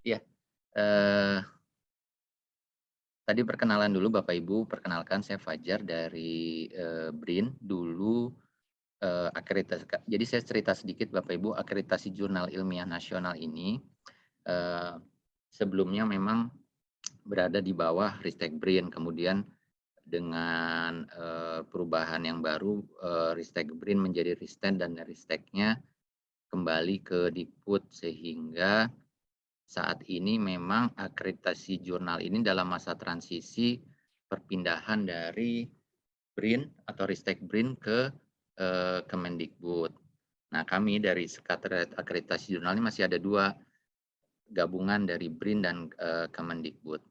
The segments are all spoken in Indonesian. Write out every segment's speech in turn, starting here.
Iya, eee, tadi perkenalan dulu Bapak Ibu, perkenalkan saya Fajar dari, BRIN. Dulu, jadi saya cerita sedikit Bapak Ibu, akreditasi Jurnal Ilmiah Nasional ini, eee, sebelumnya memang berada di bawah Ristek BRIN, kemudian dengan, perubahan yang baru, Ristek BRIN menjadi Ristek dan Risteknya kembali ke Dikbud, sehingga saat ini memang akreditasi jurnal ini dalam masa transisi perpindahan dari BRIN atau Ristek BRIN ke Kemendikbud. Nah, kami dari Sekretariat Akreditasi Jurnal ini masih ada dua gabungan dari BRIN dan Kemendikbud.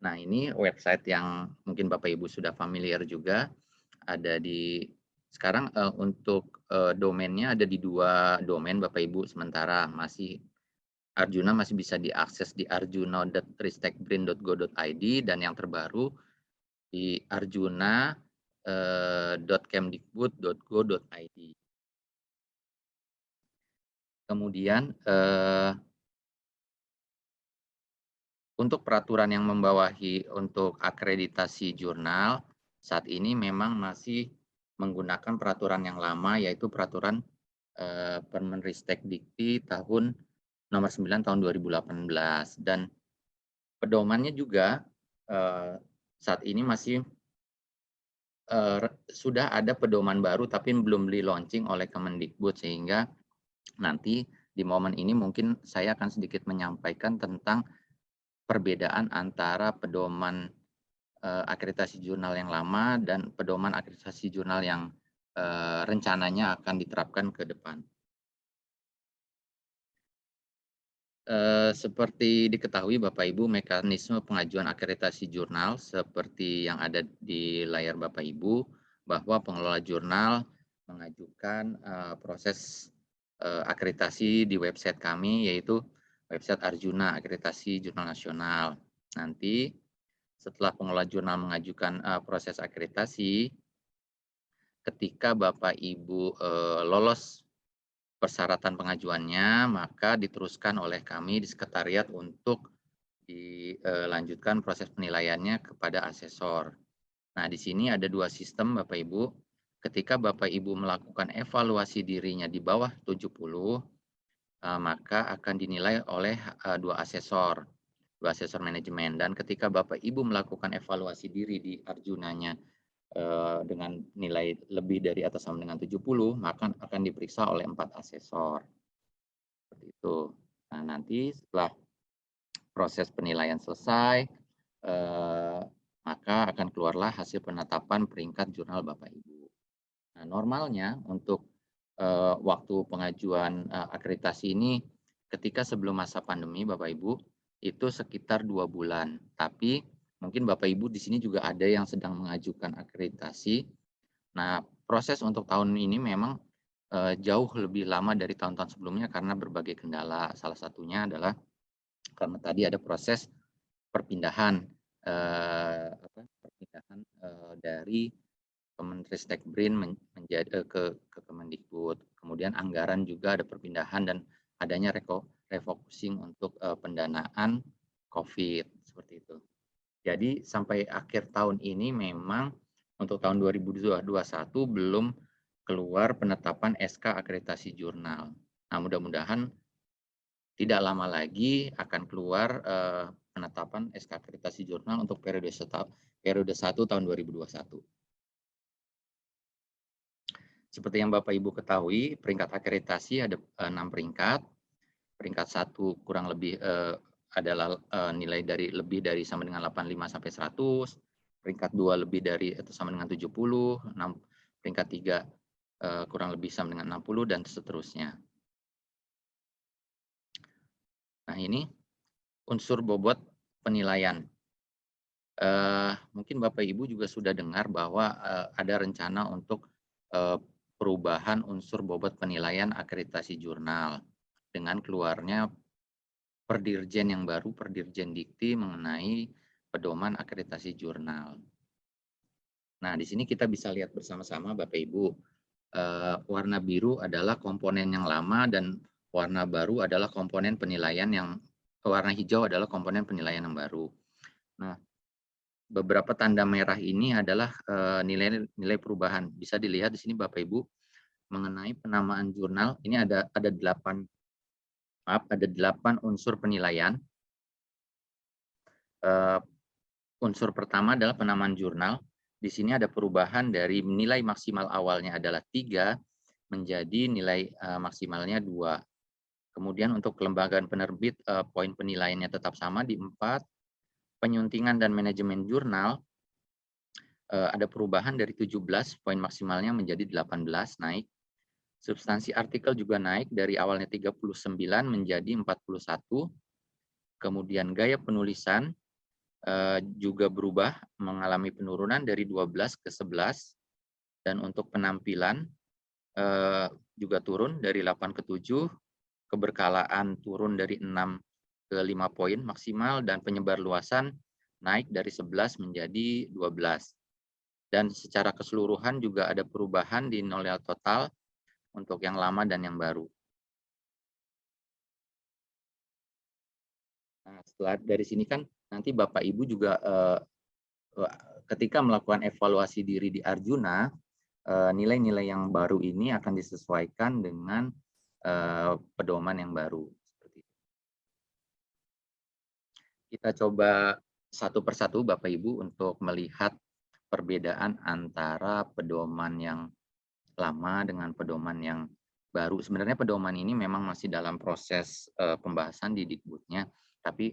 Nah, ini website yang mungkin Bapak Ibu sudah familiar juga. Ada di sekarang untuk domainnya ada di dua domain Bapak Ibu, sementara Arjuna masih bisa diakses di arjuna.ristekbrin.go.id dan yang terbaru di arjuna, .kemdikbud.go.id. Kemudian, untuk peraturan yang membawahi untuk akreditasi jurnal, saat ini memang masih menggunakan peraturan yang lama, yaitu peraturan, Permenristekdikti tahun nomor 9 tahun 2018, dan pedomannya juga, saat ini masih, sudah ada pedoman baru tapi belum di-launching oleh Kemendikbud, sehingga nanti di momen ini mungkin saya akan sedikit menyampaikan tentang perbedaan antara pedoman, akreditasi jurnal yang lama dan pedoman akreditasi jurnal yang, rencananya akan diterapkan ke depan. Seperti diketahui Bapak Ibu, mekanisme pengajuan akreditasi jurnal seperti yang ada di layar Bapak Ibu, bahwa pengelola jurnal mengajukan, proses, akreditasi di website kami, yaitu website Arjuna, Akreditasi Jurnal Nasional. Nanti setelah pengelola jurnal mengajukan, proses akreditasi, ketika Bapak Ibu, lolos persyaratan pengajuannya, maka diteruskan oleh kami di sekretariat untuk dilanjutkan proses penilaiannya kepada asesor. Nah, di sini ada dua sistem Bapak Ibu. Ketika Bapak Ibu melakukan evaluasi dirinya di bawah 70, maka akan dinilai oleh dua asesor manajemen. Dan ketika Bapak Ibu melakukan evaluasi diri di Arjunanya dengan nilai lebih dari atau sama dengan 70, maka akan diperiksa oleh 4 asesor. Seperti itu. Nah, nanti setelah proses penilaian selesai, maka akan keluarlah hasil penetapan peringkat jurnal Bapak Ibu. Nah, normalnya untuk waktu pengajuan akreditasi ini ketika sebelum masa pandemi Bapak Ibu itu sekitar 2 bulan. Tapi mungkin Bapak Ibu di sini juga ada yang sedang mengajukan akreditasi. Nah, proses untuk tahun ini memang jauh lebih lama dari tahun-tahun sebelumnya karena berbagai kendala. Salah satunya adalah karena tadi ada proses perpindahan, dari Kemenristek BRIN menjadi ke Kemendikbud. Kemudian anggaran juga ada perpindahan dan adanya refocusing untuk, pendanaan Covid, seperti itu. Jadi sampai akhir tahun ini memang untuk tahun 2021 belum keluar penetapan SK akreditasi jurnal. Nah, mudah-mudahan tidak lama lagi akan keluar, penetapan SK akreditasi jurnal untuk periode 1 tahun 2021. Seperti yang Bapak Ibu ketahui, peringkat akreditasi ada 6 peringkat. Peringkat 1 kurang lebih, adalah, nilai dari lebih dari sama dengan 85 sampai 100, peringkat 2 lebih dari atau sama dengan 70, peringkat 3, kurang lebih sama dengan 60 dan seterusnya. Nah, ini unsur bobot penilaian. Mungkin Bapak Ibu juga sudah dengar bahwa, ada rencana untuk, perubahan unsur bobot penilaian akreditasi jurnal dengan keluarnya Perdirjen yang baru, Perdirjen Dikti mengenai pedoman akreditasi jurnal. Nah, di sini kita bisa lihat bersama-sama Bapak Ibu, warna biru adalah komponen yang lama dan warna baru adalah komponen penilaian yang warna hijau adalah komponen penilaian yang baru. Nah, beberapa tanda merah ini adalah nilai-nilai perubahan. Bisa dilihat di sini Bapak Ibu mengenai penamaan jurnal. Ini ada 8 unsur penilaian. Unsur pertama adalah penamaan jurnal. Di sini ada perubahan dari nilai maksimal awalnya adalah 3 menjadi nilai maksimalnya 2. Kemudian untuk kelembagaan penerbit poin penilaiannya tetap sama di 4. Penyuntingan dan manajemen jurnal ada perubahan dari 17 poin maksimalnya menjadi 18 naik. Substansi artikel juga naik dari awalnya 39 menjadi 41. Kemudian gaya penulisan juga berubah mengalami penurunan dari 12 ke 11. Dan untuk penampilan juga turun dari 8 ke 7. Keberkalaan turun dari 6 ke 5 poin maksimal dan penyebar luasan naik dari 11 menjadi 12. Dan secara keseluruhan juga ada perubahan di nilai total untuk yang lama dan yang baru. Nah, setelah dari sini kan nanti Bapak Ibu juga ketika melakukan evaluasi diri di Arjuna, nilai-nilai yang baru ini akan disesuaikan dengan pedoman yang baru. Kita coba satu persatu Bapak Ibu untuk melihat perbedaan antara pedoman yang lama dengan pedoman yang baru. Sebenarnya pedoman ini memang masih dalam proses pembahasan di Dikbudnya, tapi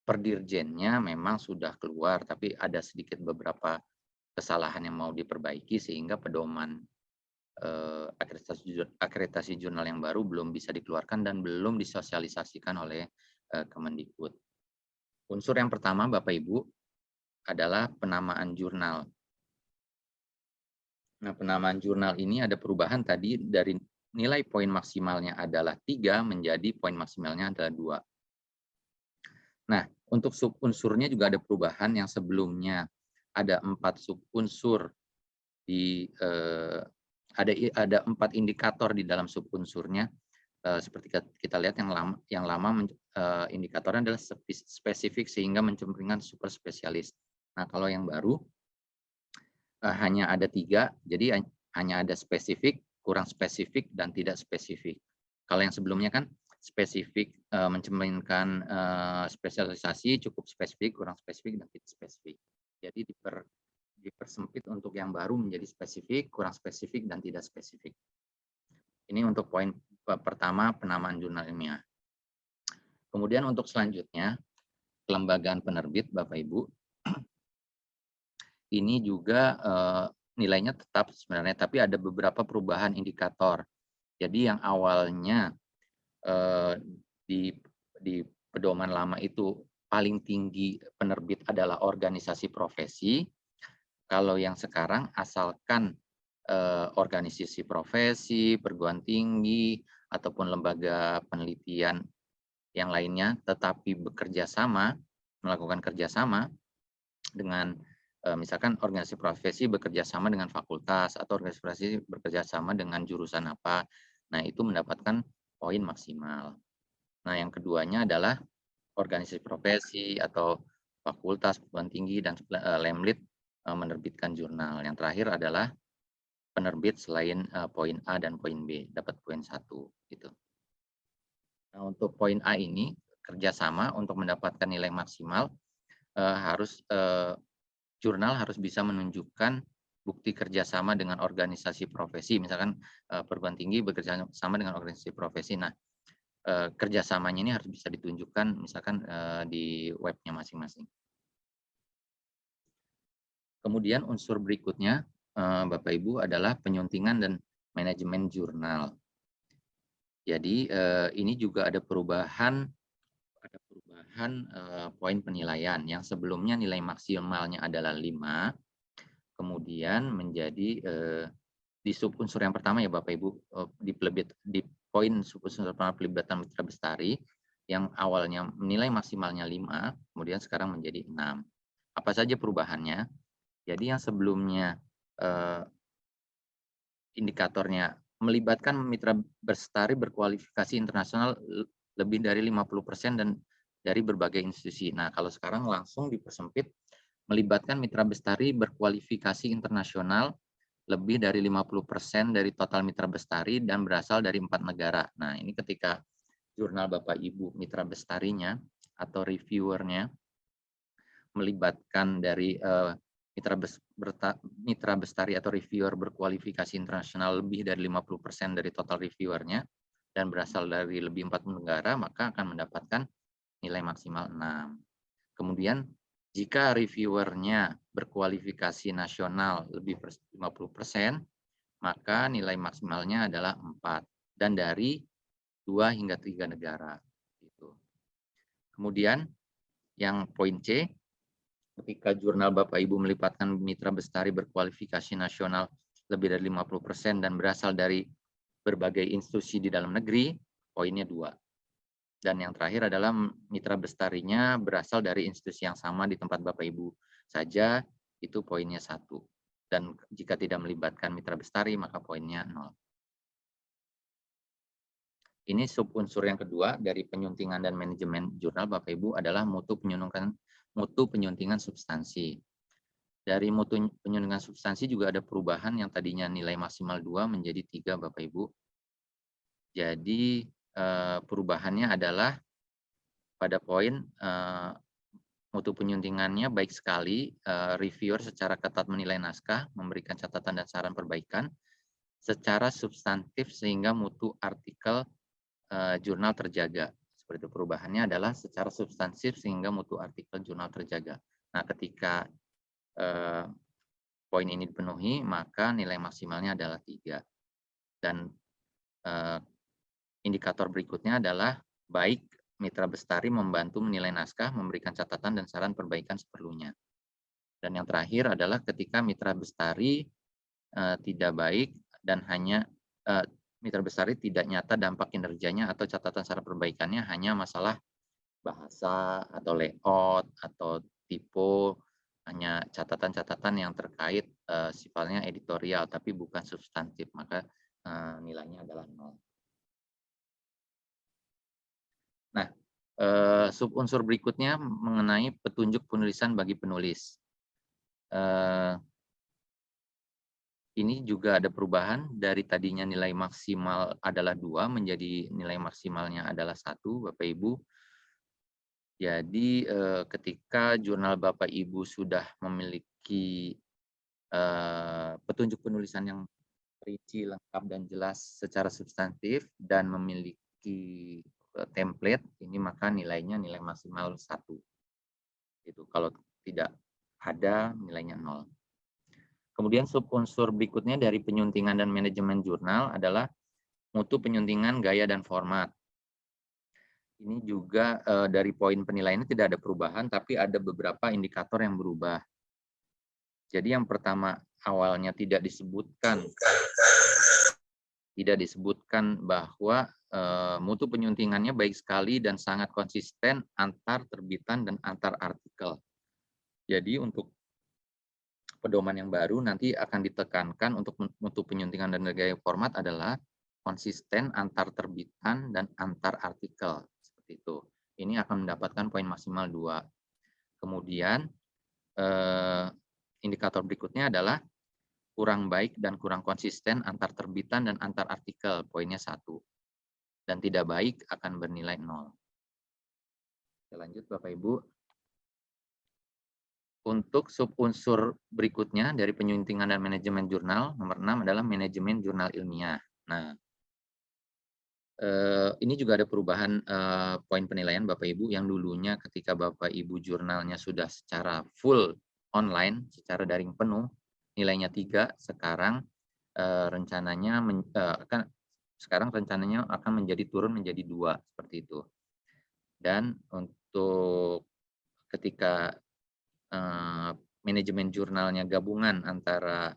per dirjennya memang sudah keluar, tapi ada sedikit beberapa kesalahan yang mau diperbaiki sehingga pedoman akreditasi jurnal yang baru belum bisa dikeluarkan dan belum disosialisasikan oleh Kemendikbud. Unsur yang pertama Bapak Ibu adalah penamaan jurnal. Nah, penamaan jurnal ini ada perubahan tadi dari nilai poin maksimalnya adalah 3 menjadi poin maksimalnya adalah 2. Nah, untuk subunsurnya juga ada perubahan yang sebelumnya ada 4 subunsur di ada 4 indikator di dalam subunsurnya. Seperti kita lihat yang lama indikatornya adalah spesifik sehingga mencerminkan super spesialis. Nah, kalau yang baru hanya ada 3, jadi hanya ada spesifik, kurang spesifik, dan tidak spesifik. Kalau yang sebelumnya kan spesifik mencerminkan spesialisasi, cukup spesifik, kurang spesifik, dan tidak spesifik. Jadi dipersempit untuk yang baru menjadi spesifik, kurang spesifik, dan tidak spesifik. Ini untuk poin pertama penamaan jurnal ilmiah. Kemudian untuk selanjutnya, kelembagaan penerbit Bapak Ibu. Ini juga nilainya tetap sebenarnya, tapi ada beberapa perubahan indikator. Jadi yang awalnya di pedoman lama itu paling tinggi penerbit adalah organisasi profesi. Kalau yang sekarang asalkan organisasi profesi, perguruan tinggi, ataupun lembaga penelitian yang lainnya, tetapi melakukan kerjasama dengan misalkan organisasi profesi bekerja sama dengan fakultas atau organisasi profesi bekerja sama dengan jurusan apa. Nah, itu mendapatkan poin maksimal. Nah, yang keduanya adalah organisasi profesi atau fakultas, perguruan tinggi, dan Lemlit menerbitkan jurnal. Yang terakhir adalah penerbit selain poin A dan poin B, dapat poin 1. Gitu. Nah, untuk poin A ini, kerjasama untuk mendapatkan nilai maksimal jurnal harus bisa menunjukkan bukti kerjasama dengan organisasi profesi, misalkan perguruan tinggi bekerja sama dengan organisasi profesi. Nah, kerjasamanya ini harus bisa ditunjukkan, misalkan di webnya masing-masing. Kemudian unsur berikutnya, Bapak Ibu, adalah penyuntingan dan manajemen jurnal. Jadi ini juga ada perubahan poin penilaian yang sebelumnya nilai maksimalnya adalah 5, kemudian menjadi di subunsur yang pertama ya Bapak Ibu, di poin subunsur pertama pelibatan mitra bestari yang awalnya nilai maksimalnya 5, kemudian sekarang menjadi 6. Apa saja perubahannya? Jadi yang sebelumnya indikatornya melibatkan mitra bestari berkualifikasi internasional lebih dari 50% dan dari berbagai institusi. Nah, kalau sekarang langsung dipersempit, melibatkan mitra bestari berkualifikasi internasional lebih dari 50% dari total mitra bestari dan berasal dari 4 negara. Nah, ini ketika jurnal Bapak Ibu mitra bestarinya atau reviewernya melibatkan dari mitra bestari atau reviewer berkualifikasi internasional lebih dari 50% dari total reviewernya dan berasal dari lebih 4 negara, maka akan mendapatkan nilai maksimal 6. Kemudian jika reviewernya berkualifikasi nasional lebih 50%, maka nilai maksimalnya adalah 4 dan dari 2 hingga 3 negara. Gitu. Kemudian yang poin C, ketika jurnal Bapak Ibu melibatkan mitra bestari berkualifikasi nasional lebih dari 50% dan berasal dari berbagai institusi di dalam negeri, poinnya 2. Dan yang terakhir adalah mitra bestarinya berasal dari institusi yang sama di tempat Bapak Ibu saja, itu poinnya 1. Dan jika tidak melibatkan mitra bestari, maka poinnya 0. Ini subunsur yang kedua dari penyuntingan dan manajemen jurnal Bapak Ibu adalah mutu penyuntingan substansi. Dari mutu penyuntingan substansi juga ada perubahan yang tadinya nilai maksimal 2 menjadi 3 Bapak Ibu. Jadi perubahannya adalah pada poin mutu penyuntingannya baik sekali, reviewer secara ketat menilai naskah, memberikan catatan dan saran perbaikan secara substantif sehingga mutu artikel jurnal terjaga. Seperti itu, perubahannya adalah secara substantif sehingga mutu artikel jurnal terjaga. Nah, ketika poin ini dipenuhi, maka nilai maksimalnya adalah 3. Dan indikator berikutnya adalah baik mitra bestari membantu menilai naskah, memberikan catatan dan saran perbaikan seperlunya. Dan yang terakhir adalah ketika mitra bestari tidak baik dan hanya mitra bestari tidak nyata dampak kinerjanya atau catatan saran perbaikannya hanya masalah bahasa atau layout atau tipe, hanya catatan-catatan yang terkait sifatnya editorial tapi bukan substantif, maka nilainya adalah 0. Nah, subunsur berikutnya mengenai petunjuk penulisan bagi penulis. Ini juga ada perubahan dari tadinya nilai maksimal adalah 2 menjadi nilai maksimalnya adalah 1, Bapak Ibu. Jadi ketika jurnal Bapak Ibu sudah memiliki petunjuk penulisan yang rinci, lengkap, dan jelas secara substantif dan memiliki template, ini maka nilainya nilai maksimal 1. Itu kalau tidak ada nilainya 0. Kemudian subunsur berikutnya dari penyuntingan dan manajemen jurnal adalah mutu penyuntingan, gaya, dan format. Ini juga dari poin penilaiannya tidak ada perubahan, tapi ada beberapa indikator yang berubah. Jadi yang pertama, awalnya tidak disebutkan bahwa mutu penyuntingannya baik sekali dan sangat konsisten antar terbitan dan antar artikel. Jadi untuk pedoman yang baru nanti akan ditekankan untuk mutu penyuntingan dan gaya format adalah konsisten antar terbitan dan antar artikel. Seperti itu. Ini akan mendapatkan poin maksimal 2. Kemudian indikator berikutnya adalah kurang baik dan kurang konsisten antar terbitan dan antar artikel, poinnya 1. Dan tidak baik akan bernilai 0. Kita lanjut Bapak Ibu. Untuk subunsur berikutnya dari penyuntingan dan manajemen jurnal, nomor 6 adalah manajemen jurnal ilmiah. Nah, ini juga ada perubahan poin penilaian Bapak Ibu yang dulunya ketika Bapak Ibu jurnalnya sudah secara full online, secara daring penuh, nilainya 3, sekarang rencananya akan menjadi turun menjadi 2, seperti itu. Dan untuk ketika manajemen jurnalnya gabungan antara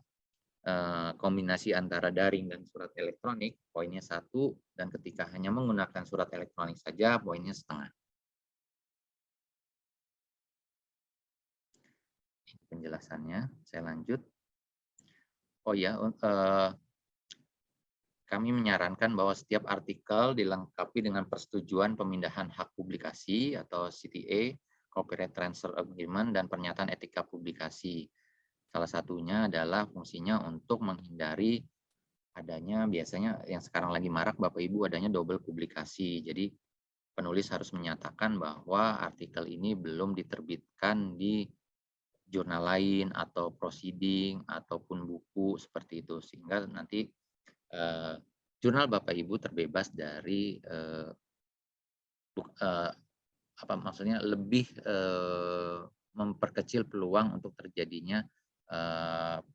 kombinasi antara daring dan surat elektronik, poinnya 1, dan ketika hanya menggunakan surat elektronik saja, poinnya setengah. Ini penjelasannya, saya lanjut. Oh ya, kami menyarankan bahwa setiap artikel dilengkapi dengan persetujuan pemindahan hak publikasi atau CTA, Copyright Transfer Agreement, dan pernyataan etika publikasi. Salah satunya adalah fungsinya untuk menghindari adanya biasanya yang sekarang lagi marak Bapak Ibu adanya double publikasi. Jadi penulis harus menyatakan bahwa artikel ini belum diterbitkan di jurnal lain atau proceeding ataupun buku seperti itu sehingga nanti eh, jurnal Bapak Ibu terbebas dari eh, apa maksudnya lebih memperkecil peluang untuk terjadinya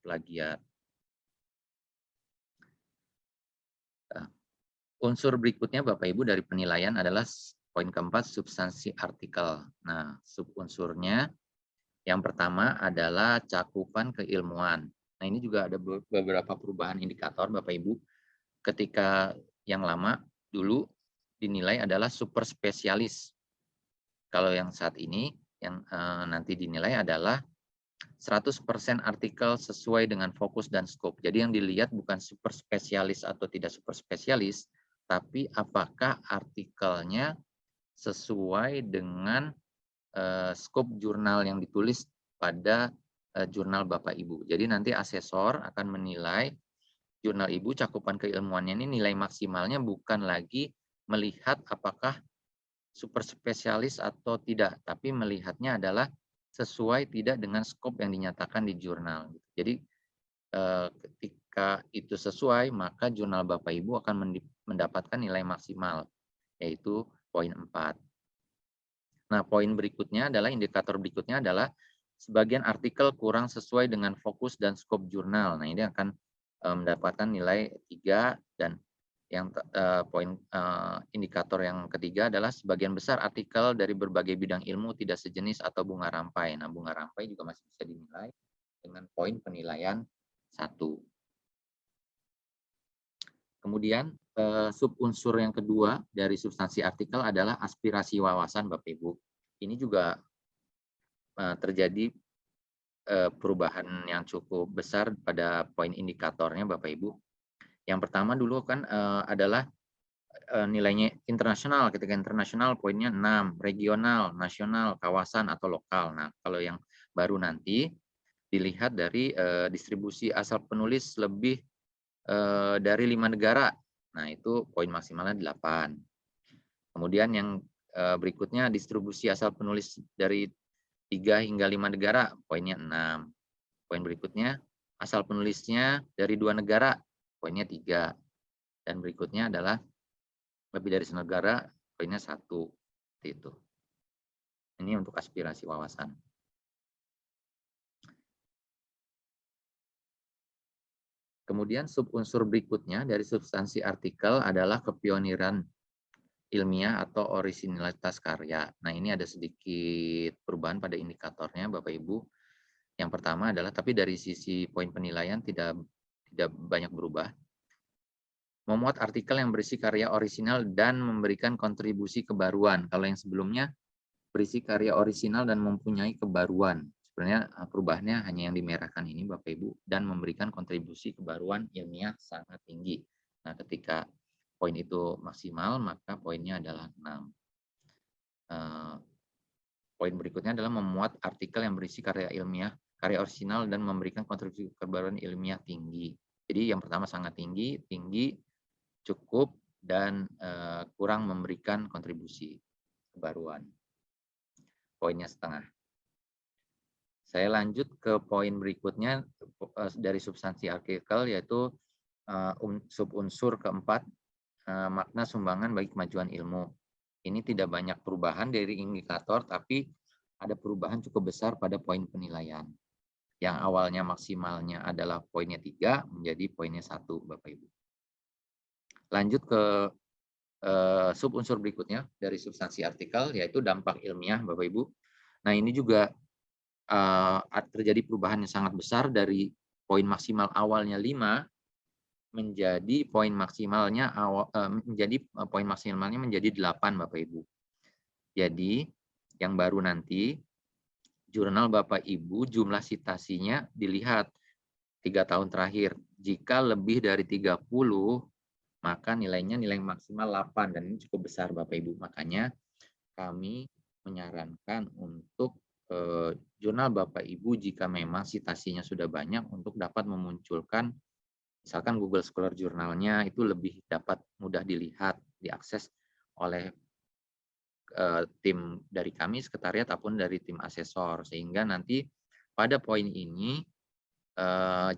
plagiat. Nah, unsur berikutnya Bapak Ibu dari penilaian adalah poin keempat, substansi artikel. Nah, subunsurnya yang pertama adalah cakupan keilmuan. Nah, ini juga ada beberapa perubahan indikator Bapak Ibu. Ketika yang lama dulu dinilai adalah super spesialis. Kalau yang saat ini yang nanti dinilai adalah 100% artikel sesuai dengan fokus dan skop. Jadi yang dilihat bukan super spesialis atau tidak super spesialis, tapi apakah artikelnya sesuai dengan skop jurnal yang ditulis pada jurnal Bapak Ibu. Jadi nanti asesor akan menilai jurnal Ibu cakupan keilmuannya ini nilai maksimalnya bukan lagi melihat apakah super spesialis atau tidak, tapi melihatnya adalah sesuai tidak dengan skop yang dinyatakan di jurnal. Jadi ketika itu sesuai, maka jurnal Bapak Ibu akan mendapatkan nilai maksimal, yaitu poin 4. Nah, poin berikutnya adalah indikator berikutnya adalah sebagian artikel kurang sesuai dengan fokus dan skop jurnal. Nah, ini akan mendapatkan nilai 3 dan yang poin indikator yang ketiga adalah sebagian besar artikel dari berbagai bidang ilmu tidak sejenis atau bunga rampai. Nah, bunga rampai juga masih bisa dinilai dengan poin penilaian 1. Kemudian subunsur yang kedua dari substansi artikel adalah aspirasi wawasan Bapak Ibu. Ini juga terjadi perubahan yang cukup besar pada poin indikatornya Bapak Ibu. Yang pertama dulu kan adalah nilainya internasional. Ketika internasional poinnya 6, regional, nasional, kawasan atau lokal. Nah, kalau yang baru nanti dilihat dari distribusi asal penulis lebih dari 5 negara. Nah, itu poin maksimalnya 8. Kemudian yang berikutnya distribusi asal penulis dari 3 hingga 5 negara, poinnya 6. Poin berikutnya asal penulisnya dari 2 negara, poinnya 3. Dan berikutnya adalah lebih dari senegara, poinnya 1. Itu. Ini untuk aspirasi wawasan. Kemudian subunsur berikutnya dari substansi artikel adalah kepioniran ilmiah atau orisinalitas karya. Nah, ini ada sedikit perubahan pada indikatornya Bapak Ibu. Yang pertama adalah tapi dari sisi poin penilaian tidak banyak berubah. Memuat artikel yang berisi karya orisinal dan memberikan kontribusi kebaruan. Kalau yang sebelumnya berisi karya orisinal dan mempunyai kebaruan. Sebenarnya perubahannya hanya yang dimerahkan ini Bapak Ibu dan memberikan kontribusi kebaruan ilmiah sangat tinggi. Nah, ketika poin itu maksimal maka poinnya adalah 6. Poin berikutnya adalah memuat artikel yang berisi karya ilmiah, karya orisinal dan memberikan kontribusi kebaruan ilmiah tinggi. Jadi yang pertama sangat tinggi, cukup, dan kurang memberikan kontribusi kebaruan. Poinnya setengah. Saya lanjut ke poin berikutnya dari substansi artikel yaitu subunsur keempat, makna sumbangan bagi kemajuan ilmu. Ini tidak banyak perubahan dari indikator, tapi ada perubahan cukup besar pada poin penilaian. Yang awalnya maksimalnya adalah poinnya 3 menjadi poinnya 1, Bapak Ibu. Lanjut ke subunsur berikutnya dari substansi artikel, yaitu dampak ilmiah, Bapak Ibu. Nah, ini juga terjadi perubahan yang sangat besar dari poin maksimal awalnya 5 menjadi poin maksimalnya menjadi 8, Bapak Ibu. Jadi yang baru nanti jurnal Bapak Ibu jumlah citasinya dilihat 3 tahun terakhir. Jika lebih dari 30 maka nilainya nilai maksimal 8 dan ini cukup besar Bapak Ibu. Makanya kami menyarankan untuk jurnal Bapak Ibu jika memang citasinya sudah banyak untuk dapat memunculkan misalkan Google Scholar jurnalnya itu lebih dapat mudah dilihat, diakses oleh tim dari kami sekretariat ataupun dari tim asesor sehingga nanti pada poin ini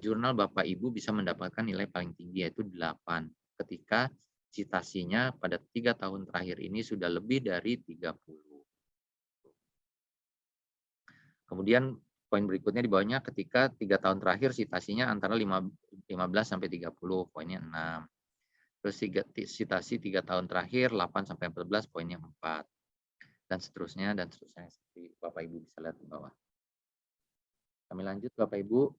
jurnal Bapak Ibu bisa mendapatkan nilai paling tinggi yaitu 8 ketika citasinya pada 3 tahun terakhir ini sudah lebih dari 30. Kemudian poin berikutnya di bawahnya ketika 3 tahun terakhir citasinya antara 15 sampai 30, poinnya 6. Terus citasi 3 tahun terakhir 8 sampai 14, poinnya 4. Dan seterusnya seperti Bapak Ibu bisa lihat di bawah. Kami lanjut Bapak Ibu.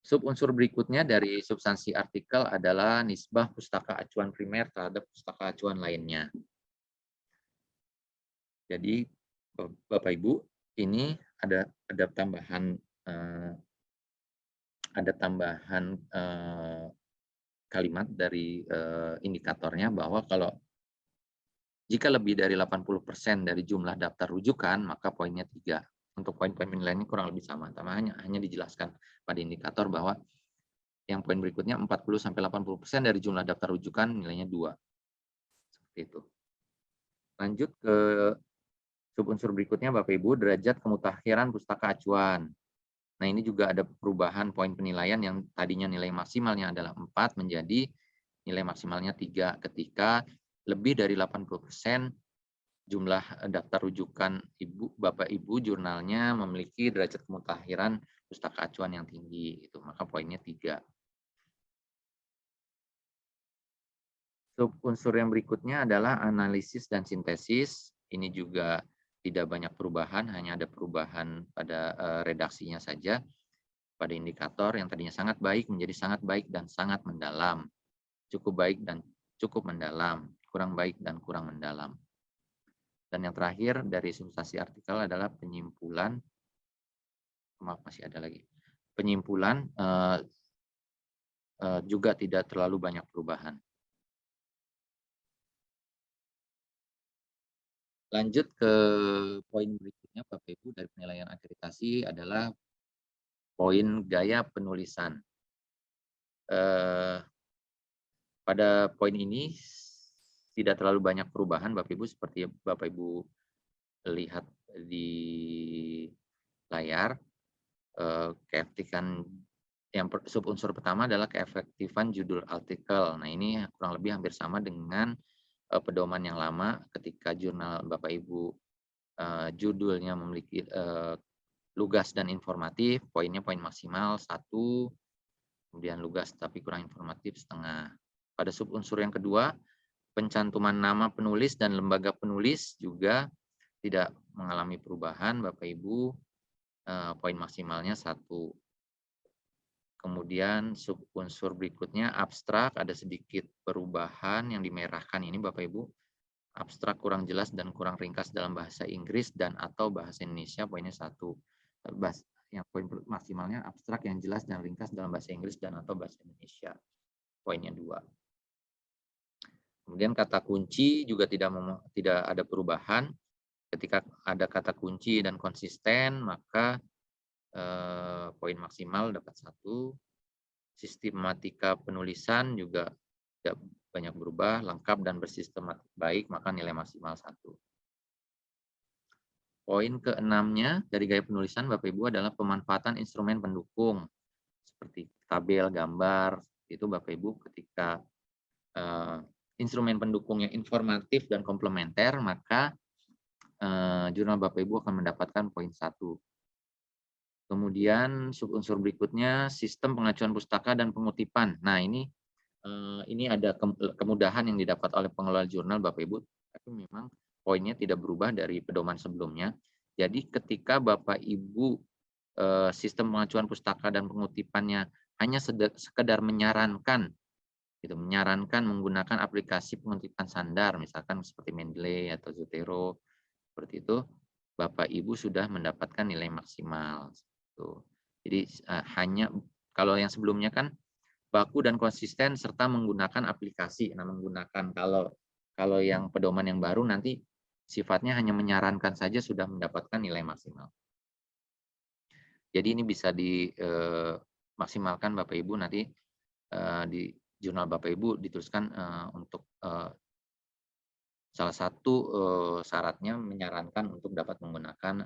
Subunsur berikutnya dari substansi artikel adalah nisbah pustaka acuan primer terhadap pustaka acuan lainnya. Jadi Bapak Ibu, ini ada tambahan kalimat dari indikatornya bahwa kalau jika lebih dari 80% dari jumlah daftar rujukan, maka poinnya 3. Untuk poin-poin penilaiannya kurang lebih sama, hanya dijelaskan pada indikator bahwa yang poin berikutnya 40-80% dari jumlah daftar rujukan nilainya 2. Seperti itu. Lanjut ke subunsur berikutnya Bapak Ibu, derajat kemutakhiran pustaka acuan. Nah, ini juga ada perubahan poin penilaian yang tadinya nilai maksimalnya adalah 4 menjadi nilai maksimalnya 3 ketika lebih dari 80% jumlah daftar rujukan Bapak Ibu jurnalnya memiliki derajat kemutakhiran pustaka acuan yang tinggi, itu maka poinnya 3. Subunsur yang berikutnya adalah analisis dan sintesis. Ini juga tidak banyak perubahan, hanya ada perubahan pada redaksinya saja. Pada indikator yang tadinya sangat baik menjadi sangat baik dan sangat mendalam, cukup baik dan cukup mendalam, kurang baik dan kurang mendalam. Dan yang terakhir dari substansi artikel adalah penyimpulan, maaf masih ada lagi, penyimpulan juga tidak terlalu banyak perubahan. Lanjut ke poin berikutnya Bapak Ibu dari penilaian akreditasi adalah poin gaya penulisan. Pada poin ini tidak terlalu banyak perubahan Bapak Ibu seperti Bapak Ibu lihat di layar. Keefektifan yang subunsur pertama adalah keefektifan judul artikel. Nah, ini kurang lebih hampir sama dengan pedoman yang lama ketika jurnal Bapak Ibu judulnya memiliki lugas dan informatif, poinnya poin maksimal 1, kemudian lugas tapi kurang informatif setengah. Pada subunsur yang kedua, pencantuman nama penulis dan lembaga penulis juga tidak mengalami perubahan Bapak Ibu, poin maksimalnya 1. Kemudian subunsur berikutnya abstrak, ada sedikit perubahan yang dimerahkan ini Bapak Ibu. Abstrak kurang jelas dan kurang ringkas dalam bahasa Inggris dan atau bahasa Indonesia, poinnya 1. Yang poin maksimalnya abstrak yang jelas dan ringkas dalam bahasa Inggris dan atau bahasa Indonesia, poinnya 2. Kemudian kata kunci juga tidak ada perubahan. Ketika ada kata kunci dan konsisten, maka poin maksimal dapat 1. Sistematika penulisan juga tidak banyak berubah, lengkap dan bersistematik baik, maka nilai maksimal 1. Poin keenamnya dari gaya penulisan Bapak Ibu adalah pemanfaatan instrumen pendukung seperti tabel, gambar. Itu Bapak Ibu ketika instrumen pendukung yang informatif dan komplementer, maka jurnal Bapak Ibu akan mendapatkan poin 1. Kemudian subunsur berikutnya sistem pengacuan pustaka dan pengutipan. Nah, ini ada kemudahan yang didapat oleh pengelola jurnal Bapak Ibu, tapi memang poinnya tidak berubah dari pedoman sebelumnya. Jadi ketika Bapak Ibu sistem pengacuan pustaka dan pengutipannya hanya sekedar menyarankan menggunakan aplikasi pengutipan sandar, misalkan seperti Mendeley atau Zotero, seperti itu, Bapak Ibu sudah mendapatkan nilai maksimal. Jadi hanya Kalau yang sebelumnya kan baku dan konsisten serta menggunakan aplikasi. Nah, menggunakan kalau yang pedoman yang baru nanti sifatnya hanya menyarankan saja sudah mendapatkan nilai maksimal. Jadi ini bisa dimaksimalkan Bapak Ibu nanti di jurnal Bapak Ibu dituliskan untuk salah satu syaratnya menyarankan untuk dapat menggunakan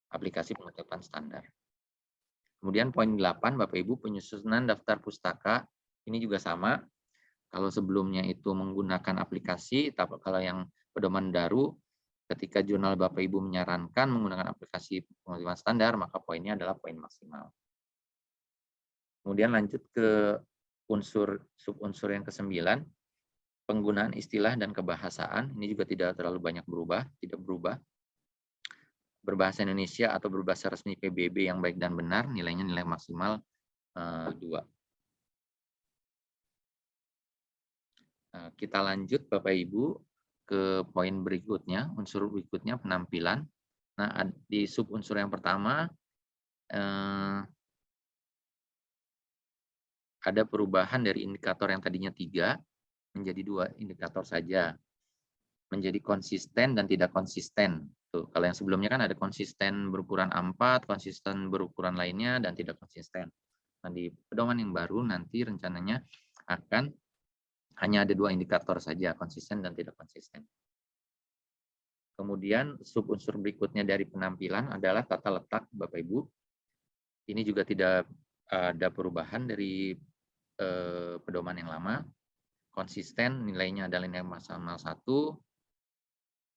aplikasi pengetahuan standar. Kemudian poin 8 Bapak Ibu penyusunan daftar pustaka ini juga sama. Kalau sebelumnya itu menggunakan aplikasi, tapi kalau yang pedoman baru ketika jurnal Bapak Ibu menyarankan menggunakan aplikasi pengetahuan standar, maka poinnya adalah poin maksimal. Kemudian lanjut ke subunsur yang ke-9, penggunaan istilah dan kebahasaan. Ini juga tidak terlalu banyak tidak berubah. Berbahasa Indonesia atau berbahasa resmi PBB yang baik dan benar, nilainya nilai maksimal 2. Kita lanjut Bapak Ibu ke poin berikutnya, unsur berikutnya penampilan. Nah, di subunsur yang pertama ada perubahan dari indikator yang tadinya 3 menjadi 2 indikator saja. Menjadi konsisten dan tidak konsisten. Tuh, kalau yang sebelumnya kan ada konsisten berukuran A4, konsisten berukuran lainnya, dan tidak konsisten. Nah, di pedoman yang baru nanti rencananya akan hanya ada 2 indikator saja, konsisten dan tidak konsisten. Kemudian subunsur berikutnya dari penampilan adalah tata letak Bapak Ibu. Ini juga tidak ada perubahan dari pedoman yang lama. Konsisten nilainya adalah nilai maksimal 1.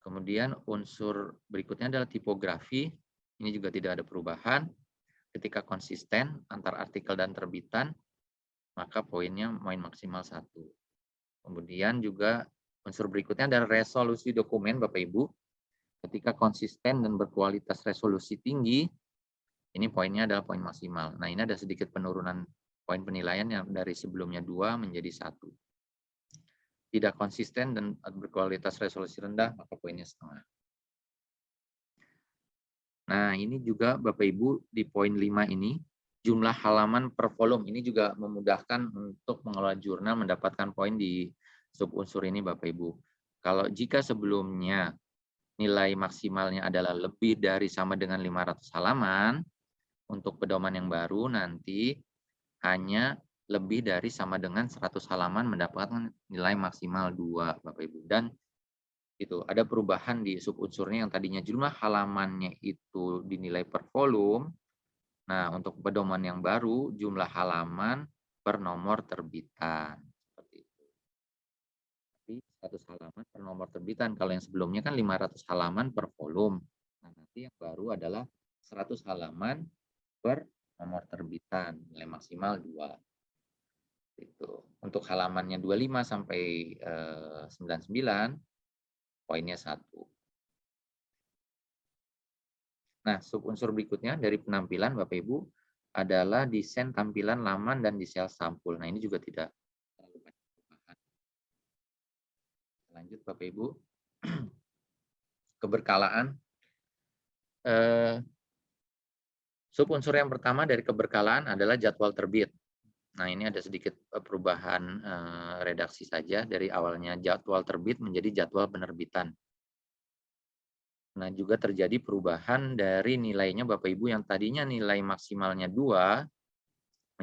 Kemudian unsur berikutnya adalah tipografi. Ini juga tidak ada perubahan. Ketika konsisten antar artikel dan terbitan, maka poinnya poin maksimal 1. Kemudian juga unsur berikutnya adalah resolusi dokumen Bapak Ibu. Ketika konsisten dan berkualitas resolusi tinggi, ini poinnya adalah poin maksimal. Nah, ini ada sedikit penurunan poin penilaian yang dari sebelumnya 2 menjadi 1. Tidak konsisten dan berkualitas resolusi rendah, maka poinnya setengah. Nah, ini juga Bapak Ibu di poin 5 ini, jumlah halaman per volume. Ini juga memudahkan untuk mengelola jurnal mendapatkan poin di subunsur ini Bapak Ibu. Kalau jika sebelumnya nilai maksimalnya adalah lebih dari sama dengan 500 halaman, untuk pedoman yang baru nanti hanya lebih dari sama dengan 100 halaman mendapatkan nilai maksimal 2 Bapak Ibu. Dan itu ada perubahan di subunsurnya yang tadinya jumlah halamannya itu dinilai per volume. Nah, untuk pedoman yang baru jumlah halaman per nomor terbitan. Seperti itu. Jadi 100 halaman per nomor terbitan. Kalau yang sebelumnya kan 500 halaman per volume. Nah, nanti yang baru adalah 100 halaman per nomor terbitan. Nilai maksimal 2. Itu. Untuk halamannya 25 sampai 99, poinnya 1. Nah, subunsur berikutnya dari penampilan Bapak Ibu adalah desain tampilan laman dan desain sampul. Nah, ini juga tidak terlalu banyak perubahan. Lanjut Bapak Ibu. Keberkalaan. Subunsur yang pertama dari keberkalaan adalah jadwal terbit. Nah, ini ada sedikit perubahan redaksi saja dari awalnya jadwal terbit menjadi jadwal penerbitan. Nah, juga terjadi perubahan dari nilainya Bapak Ibu yang tadinya nilai maksimalnya 2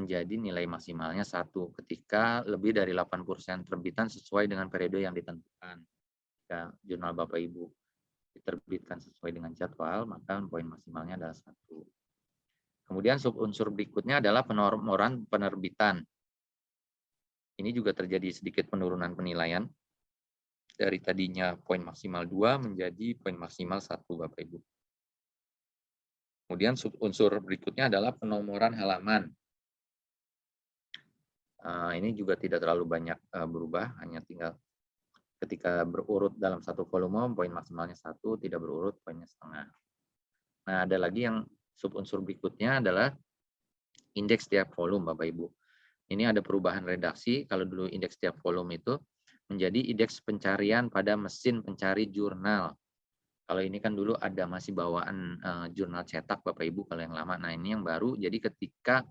menjadi nilai maksimalnya 1 ketika lebih dari 80% terbitan sesuai dengan periode yang ditentukan. Jika jurnal Bapak Ibu diterbitkan sesuai dengan jadwal, maka poin maksimalnya adalah 1. Kemudian subunsur berikutnya adalah penomoran penerbitan. Ini juga terjadi sedikit penurunan penilaian. Dari tadinya poin maksimal 2 menjadi poin maksimal 1 Bapak Ibu. Kemudian subunsur berikutnya adalah penomoran halaman. Ini juga tidak terlalu banyak berubah, hanya tinggal ketika berurut dalam satu volume, poin maksimalnya 1, tidak berurut, poinnya setengah. Nah, ada lagi yang subunsur berikutnya adalah indeks tiap volume Bapak Ibu. Ini ada perubahan redaksi, kalau dulu indeks tiap volume itu menjadi indeks pencarian pada mesin pencari jurnal. Kalau ini kan dulu ada masih bawaan jurnal cetak Bapak Ibu kalau yang lama. Nah, ini yang baru. Jadi ketika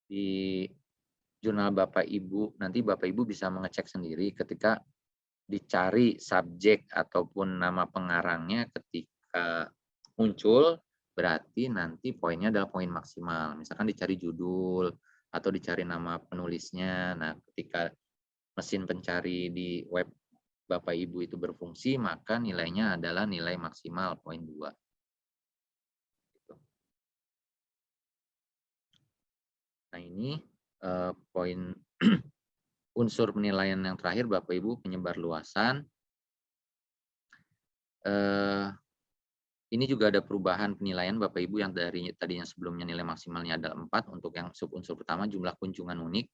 di jurnal Bapak Ibu, nanti Bapak Ibu bisa mengecek sendiri ketika dicari subjek ataupun nama pengarangnya ketika muncul, berarti nanti poinnya adalah poin maksimal. Misalkan dicari judul atau dicari nama penulisnya. Nah, ketika mesin pencari di web Bapak Ibu itu berfungsi, maka nilainya adalah nilai maksimal poin 2. Nah, ini poin unsur penilaian yang terakhir Bapak Ibu, penyebar luasan. Ini juga ada perubahan penilaian Bapak Ibu yang dari tadinya sebelumnya nilai maksimalnya adalah 4 untuk yang sub unsur pertama jumlah kunjungan unik.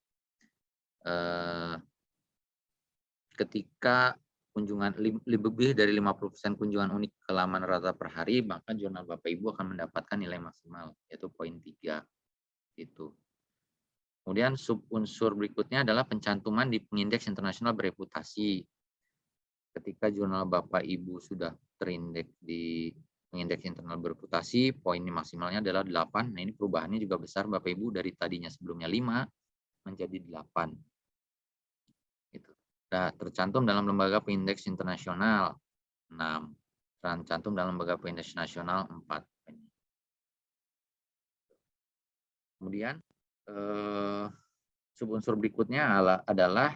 Ketika kunjungan lebih dari 50% kunjungan unik ke laman rata per hari, maka jurnal Bapak Ibu akan mendapatkan nilai maksimal, yaitu poin 3. Itu. Kemudian sub unsur berikutnya adalah pencantuman di pengindeks internasional bereputasi. Ketika jurnal Bapak Ibu sudah terindeks di pengindeks internal bereputasi, poin maksimalnya adalah 8. Nah, ini perubahannya juga besar Bapak Ibu, dari tadinya sebelumnya 5 menjadi 8. Gitu. Nah, tercantum dalam lembaga pengindeks internasional 6. Tercantum dalam lembaga pengindeks nasional 4. Kemudian subunsur berikutnya adalah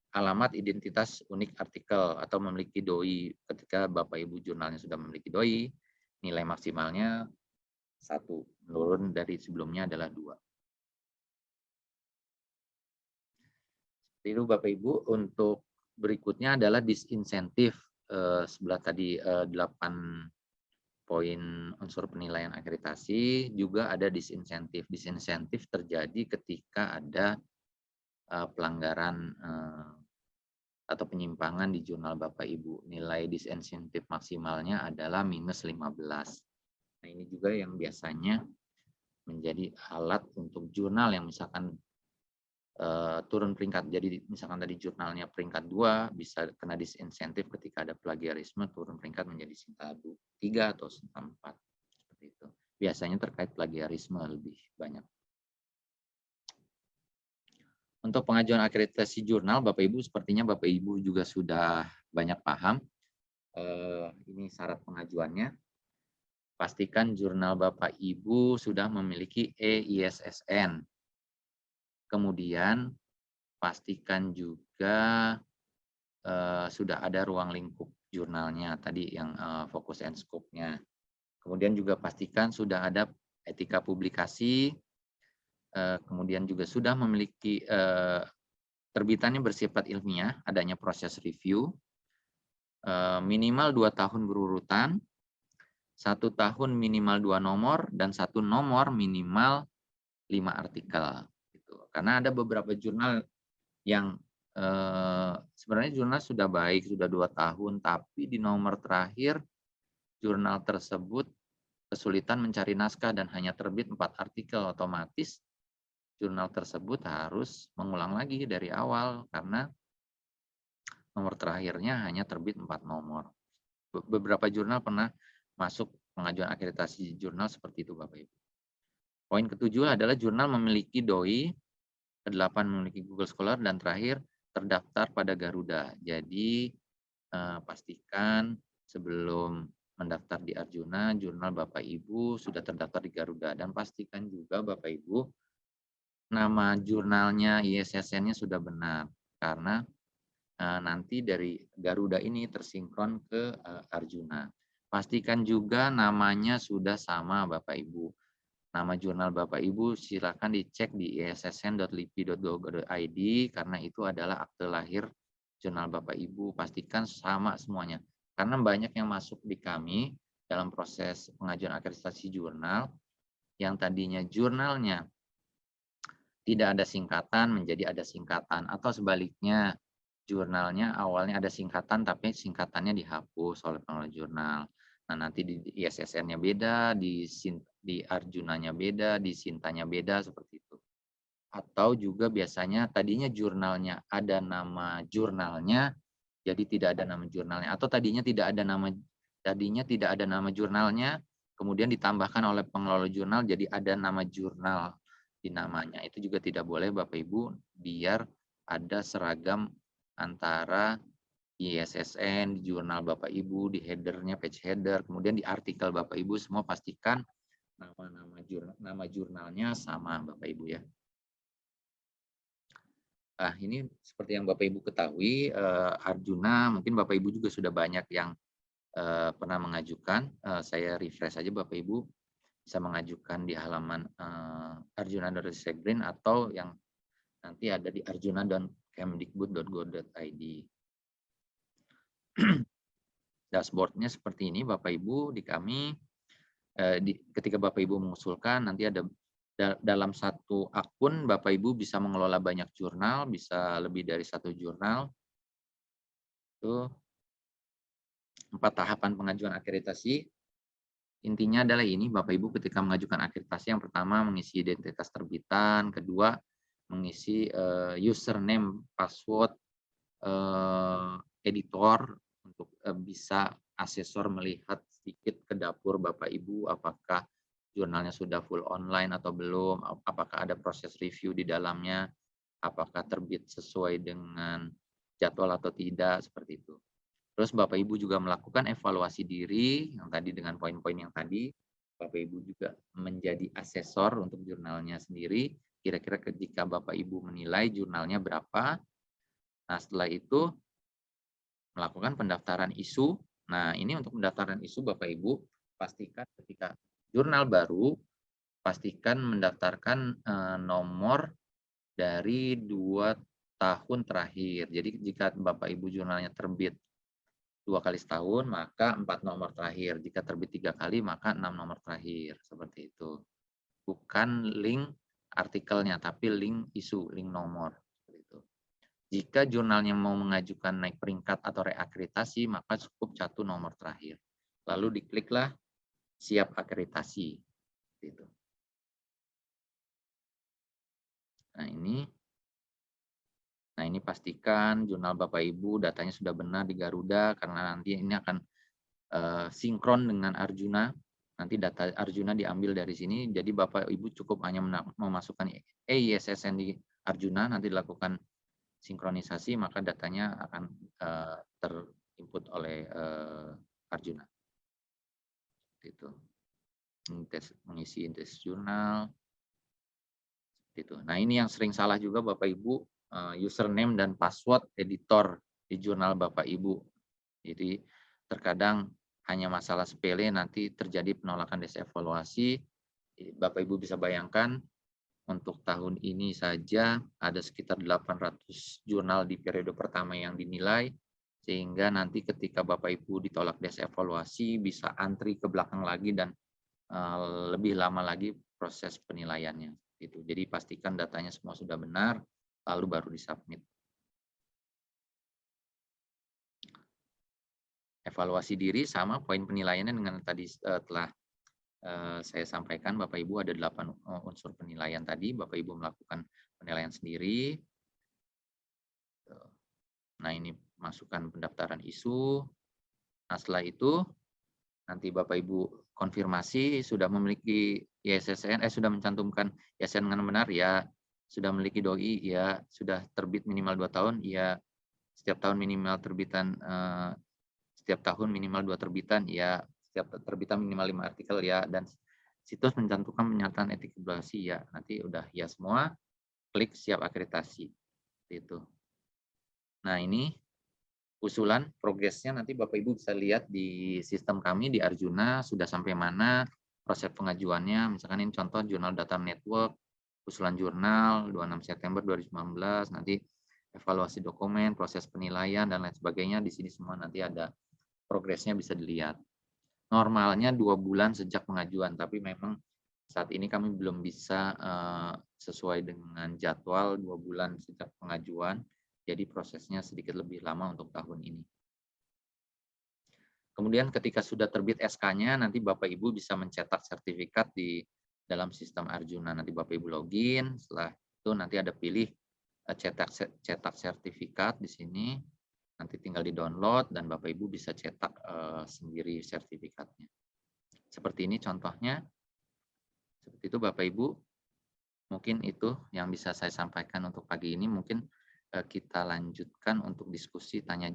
alamat identitas unik artikel atau memiliki DOI. Ketika Bapak Ibu jurnalnya sudah memiliki DOI, nilai maksimalnya 1, menurun dari sebelumnya adalah 2. Itu Bapak Ibu. Untuk berikutnya adalah disinsentif. Sebelah tadi 8 poin unsur penilaian akreditasi, juga ada disinsentif. Disinsentif terjadi ketika ada pelanggaran atau penyimpangan di jurnal Bapak Ibu. Nilai disinsentif maksimalnya adalah -15. Nah, ini juga yang biasanya menjadi alat untuk jurnal yang misalkan turun peringkat. Jadi misalkan tadi jurnalnya peringkat 2, bisa kena disinsentif ketika ada plagiarisme, turun peringkat menjadi Sinta 3 atau Sinta 4. Seperti itu. Biasanya terkait plagiarisme lebih banyak. Untuk pengajuan akreditasi jurnal, Bapak Ibu, sepertinya Bapak Ibu juga sudah banyak paham. Ini syarat pengajuannya. Pastikan jurnal Bapak Ibu sudah memiliki EISSN. Kemudian pastikan juga sudah ada ruang lingkup jurnalnya tadi yang fokus and scope-nya. Kemudian juga pastikan sudah ada etika publikasi. Kemudian juga sudah memiliki terbitannya bersifat ilmiah, adanya proses review, minimal 2 tahun berurutan, 1 tahun minimal 2 nomor, dan 1 nomor minimal 5 artikel. Gitu. Karena ada beberapa jurnal yang sebenarnya jurnal sudah baik, sudah 2 tahun, tapi di nomor terakhir jurnal tersebut kesulitan mencari naskah dan hanya terbit 4 artikel, otomatis jurnal tersebut harus mengulang lagi dari awal karena nomor terakhirnya hanya terbit 4 nomor. Beberapa jurnal pernah masuk pengajuan akreditasi jurnal seperti itu Bapak Ibu. Poin ke-7 adalah jurnal memiliki DOI, ke-8 memiliki Google Scholar, dan terakhir terdaftar pada Garuda. Jadi pastikan sebelum mendaftar di Arjuna, jurnal Bapak Ibu sudah terdaftar di Garuda, dan pastikan juga Bapak Ibu nama jurnalnya, ISSN-nya sudah benar, karena nanti dari Garuda ini tersinkron ke Arjuna. Pastikan juga namanya sudah sama Bapak Ibu. Nama jurnal Bapak Ibu silakan dicek di issn.lipi.go.id karena itu adalah akte lahir jurnal Bapak Ibu. Pastikan sama semuanya. Karena banyak yang masuk di kami dalam proses pengajuan akreditasi jurnal yang tadinya jurnalnya tidak ada singkatan menjadi ada singkatan, atau sebaliknya jurnalnya awalnya ada singkatan tapi singkatannya dihapus oleh pengelola jurnal. Nah, nanti di ISSN-nya beda, di Arjunanya beda, di Sintanya beda, seperti itu. Atau juga biasanya tadinya jurnalnya ada nama jurnalnya, jadi tidak ada nama jurnalnya. Atau tadinya tidak ada nama jurnalnya, kemudian ditambahkan oleh pengelola jurnal jadi ada nama jurnal di namanya. Itu juga tidak boleh Bapak Ibu, biar ada seragam antara ISSN, di jurnal Bapak Ibu, di header-nya, page header, kemudian di artikel Bapak Ibu semua pastikan nama jurnalnya sama Bapak Ibu ya. Nah, ini seperti yang Bapak Ibu ketahui, Arjuna mungkin Bapak Ibu juga sudah banyak yang pernah mengajukan. Saya refresh saja Bapak Ibu bisa mengajukan di halaman arjuna.ristekbrin atau yang nanti ada di arjuna.kemdikbud.go.id. Dashboardnya seperti ini Bapak Ibu di kami. Ketika Bapak Ibu mengusulkan nanti ada dalam satu akun Bapak Ibu bisa mengelola banyak jurnal, bisa lebih dari satu jurnal. Itu 4 tahapan pengajuan akreditasi. Intinya adalah ini Bapak Ibu ketika mengajukan akreditasi, yang pertama mengisi identitas terbitan, kedua mengisi username, password editor untuk bisa asesor melihat sedikit ke dapur Bapak Ibu apakah jurnalnya sudah full online atau belum, apakah ada proses review di dalamnya, apakah terbit sesuai dengan jadwal atau tidak, seperti itu. Terus Bapak Ibu juga melakukan evaluasi diri yang tadi dengan poin-poin yang tadi. Bapak Ibu juga menjadi asesor untuk jurnalnya sendiri. Kira-kira ketika Bapak Ibu menilai jurnalnya berapa. Nah, setelah itu melakukan pendaftaran isu. Nah, ini untuk pendaftaran isu Bapak Ibu pastikan ketika jurnal baru pastikan mendaftarkan nomor dari 2 tahun terakhir. Jadi jika Bapak Ibu jurnalnya terbit 2 kali setahun, maka 4 nomor terakhir. Jika terbit 3 kali, maka 6 nomor terakhir. Seperti itu. Bukan link artikelnya, tapi link isu, link nomor. Seperti itu. Jika jurnalnya mau mengajukan naik peringkat atau reakreditasi, maka cukup 1 nomor terakhir. Lalu dikliklah siap akreditasi. Gitu. Nah ini pastikan jurnal Bapak Ibu datanya sudah benar di Garuda, karena nanti ini akan sinkron dengan Arjuna. Nanti data Arjuna diambil dari sini, jadi Bapak Ibu cukup hanya memasukkan EISSN di Arjuna, nanti dilakukan sinkronisasi, maka datanya akan terinput oleh Arjuna. Itu mengisi tes jurnal. Itu. Nah ini yang sering salah juga Bapak Ibu, username dan password editor di jurnal Bapak Ibu. Jadi terkadang hanya masalah sepele nanti terjadi penolakan desevaluasi. Bapak Ibu bisa bayangkan untuk tahun ini saja ada sekitar 800 jurnal di periode pertama yang dinilai, sehingga nanti ketika Bapak Ibu ditolak desevaluasi bisa antri ke belakang lagi dan lebih lama lagi proses penilaiannya. Gitu. Jadi pastikan datanya semua sudah benar, lalu baru disubmit. Evaluasi diri sama poin penilaiannya dengan tadi telah saya sampaikan, Bapak Ibu ada 8 unsur penilaian tadi, Bapak Ibu melakukan penilaian sendiri. Nah ini masukkan pendaftaran isu. Nah setelah itu nanti Bapak Ibu konfirmasi sudah memiliki ISSN, sudah mencantumkan ISSN dengan benar, ya. Sudah memiliki doi, ya. Sudah terbit minimal 2 tahun, ya. Setiap tahun minimal terbitan, setiap tahun minimal 2 terbitan, ya. Setiap terbitan minimal 5 artikel, ya. Dan situs mencantumkan pernyataan etik publikasi, ya. Nanti udah ya semua, klik siap akreditasi. Itu. Nah ini usulan progresnya nanti Bapak Ibu bisa lihat di sistem kami di Arjuna sudah sampai mana proses pengajuannya. Misalkan ini contoh jurnal data network, usulan jurnal 26 September 2019, nanti evaluasi dokumen, proses penilaian dan lain sebagainya. Di sini semua nanti ada progresnya bisa dilihat. Normalnya 2 bulan sejak pengajuan, tapi memang saat ini kami belum bisa sesuai dengan jadwal 2 bulan sejak pengajuan. Jadi prosesnya sedikit lebih lama untuk tahun ini. Kemudian ketika sudah terbit SK-nya, nanti Bapak Ibu bisa mencetak sertifikat di dalam sistem Arjuna. Nanti Bapak Ibu login, setelah itu nanti ada pilih cetak sertifikat di sini. Nanti tinggal di-download dan Bapak Ibu bisa cetak sendiri sertifikatnya. Seperti ini contohnya. Seperti itu Bapak Ibu. Mungkin itu yang bisa saya sampaikan untuk pagi ini. Mungkin kita lanjutkan untuk diskusi tanya